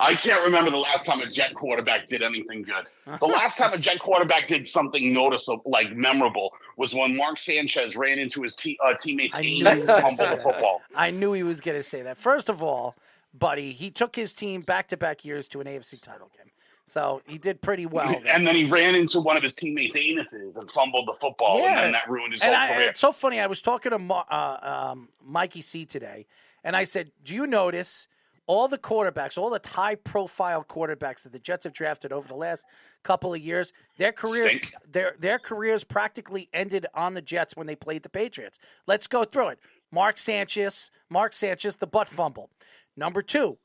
I can't remember the last time a Jet quarterback did anything good. The last time a Jet quarterback did something noticeable, like memorable, was when Mark Sanchez ran into his teammate Amos and fumbled the football. I knew he was going to say that. First of all, buddy, he took his team back-to-back years to an AFC title game. So he did pretty well there. And then he ran into one of his teammates' anuses and fumbled the football, and then that ruined his whole career. It's so funny. I was talking to Mikey C today, and I said, do you notice all the quarterbacks, all the high-profile quarterbacks that the Jets have drafted over the last couple of years, their careers practically ended on the Jets when they played the Patriots. Let's go through it. Mark Sanchez, the butt fumble. Number 2,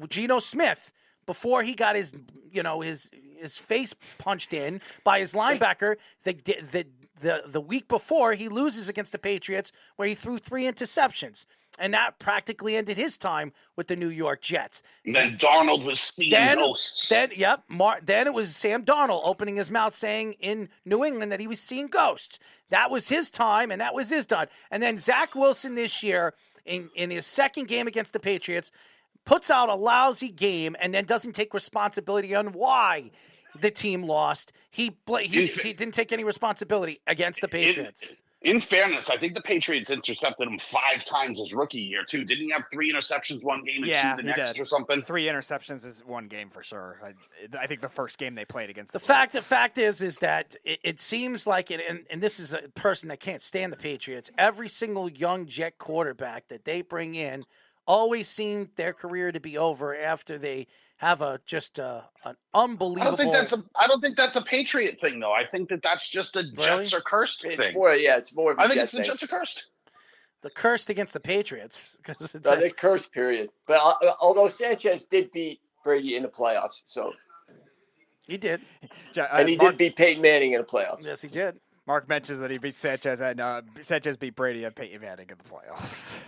Geno Smith. Before he got his face punched in by his linebacker, the week before he loses against the Patriots, where he threw 3 interceptions, and that practically ended his time with the New York Jets. And then Darnold was seeing ghosts. Then it was Sam Darnold opening his mouth saying in New England that he was seeing ghosts. That was his time, and that was his done. And then Zach Wilson this year in his second game against the Patriots puts out a lousy game and then doesn't take responsibility on why the team lost. He didn't take any responsibility against the Patriots. In fairness, I think the Patriots intercepted him 5 times his rookie year, too. Didn't he have 3 interceptions one game and 2 the next or something? 3 interceptions is one game for sure. I think the first game they played against the fact is that it seems like it, and this is a person that can't stand the Patriots, every single young Jet quarterback that they bring in always seemed their career to be over after they have an unbelievable. I don't think that's a Patriot thing, though. I think that's just a Jets are cursed thing. It's more of a I think Jet it's the thing. Jets are cursed. The cursed against the Patriots because it's the cursed period. But although Sanchez did beat Brady in the playoffs, so he did, and he did beat Peyton Manning in the playoffs. Yes, he did. Mark mentions that he beat Sanchez, and Sanchez beat Brady and Peyton Manning in the playoffs.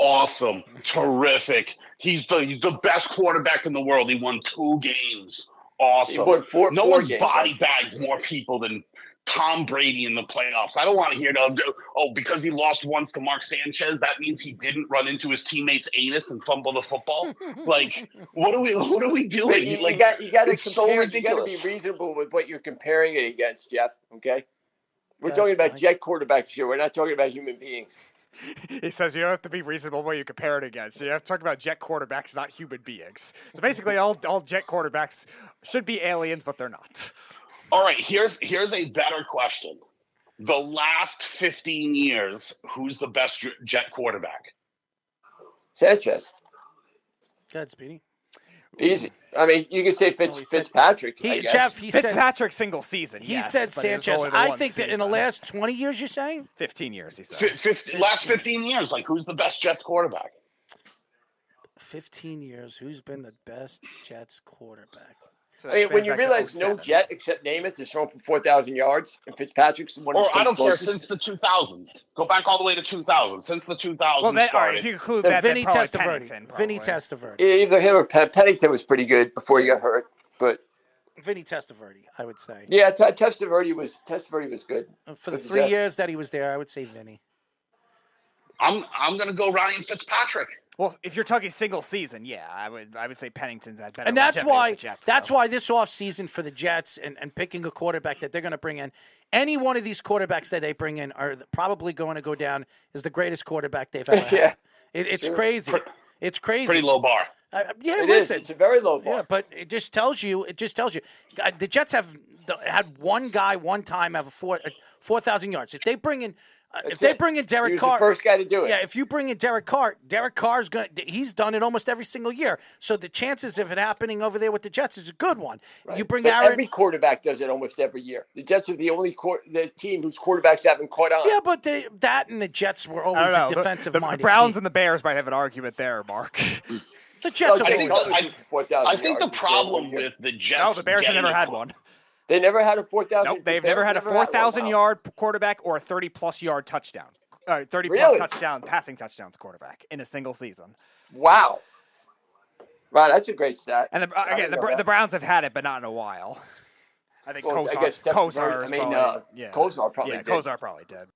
Awesome. Terrific. He's the best quarterback in the world. He won 2 games. Awesome. He won four one's games, body bagged more people than Tom Brady in the playoffs. I don't want to hear because he lost once to Mark Sanchez, that means he didn't run into his teammate's anus and fumble the football. Like, what are we doing? You got to compare. So you got to be reasonable with what you're comparing it against, Jeff. Okay, we're talking about Jet quarterbacks here. We're not talking about human beings. He says you don't have to be reasonable when you compare it against. You have to talk about Jet quarterbacks, not human beings. So basically, all Jet quarterbacks should be aliens, but they're not. All right, here's a better question. The last 15 years, who's the best Jet quarterback? Sanchez. Go ahead, Speedy. Easy. I mean, you could say Fitzpatrick. Fitzpatrick single season. He said Sanchez. I think that in the last 20 years, you're saying? 15 years, he said. Last 15 years, like who's the best Jets quarterback? 15 years. Who's been the best Jets quarterback? So I mean, when you realize no Jet except Namath is thrown for 4,000 yards, and Fitzpatrick's the one who's I don't closest. care, since the 2000s. Go back all the way to 2000. Since the 2000s well, started. All right, if you include that, Vinny Testaverde. Vinny Testaverde. Either him or Pennington was pretty good before he got hurt, but Vinny Testaverde, I would say. Yeah, Testaverde was good. For the 3 years that he was there, I would say Vinny. I'm going to go Ryan Fitzpatrick. Well, if you're talking single season, yeah, I would say Pennington's had better. And that's why Jets, why this offseason for the Jets and picking a quarterback that they're going to bring in, any one of these quarterbacks that they bring in are probably going to go down as the greatest quarterback they've ever had. It's crazy. It's crazy. Pretty low bar. Listen. It's a very low bar. Yeah, but it just tells you. The Jets have had one guy one time have 4,000 yards. If they bring in. Derek Carr, the first guy to do it. Yeah, if you bring in Derek Carr's he's done it almost every single year. So the chances of it happening over there with the Jets is a good one. Right. You bring so Aaron. Every quarterback does it almost every year. The Jets are the only the team whose quarterbacks haven't caught on. Yeah, but that and the Jets were always a defensive-minded The Browns team. and the Bears might have an argument there, Mark. The Jets I think the problem with the Jets. No, the Bears have never had one. They never had a 4,000. Nope, they've never had a 4,000-yard quarterback or a 30-plus yard touchdown. 30-plus passing touchdowns quarterback in a single season. Wow. Right, that's a great stat. And the Browns have had it, but not in a while. I think Kosar probably did. Kosar probably did. Kosar probably did.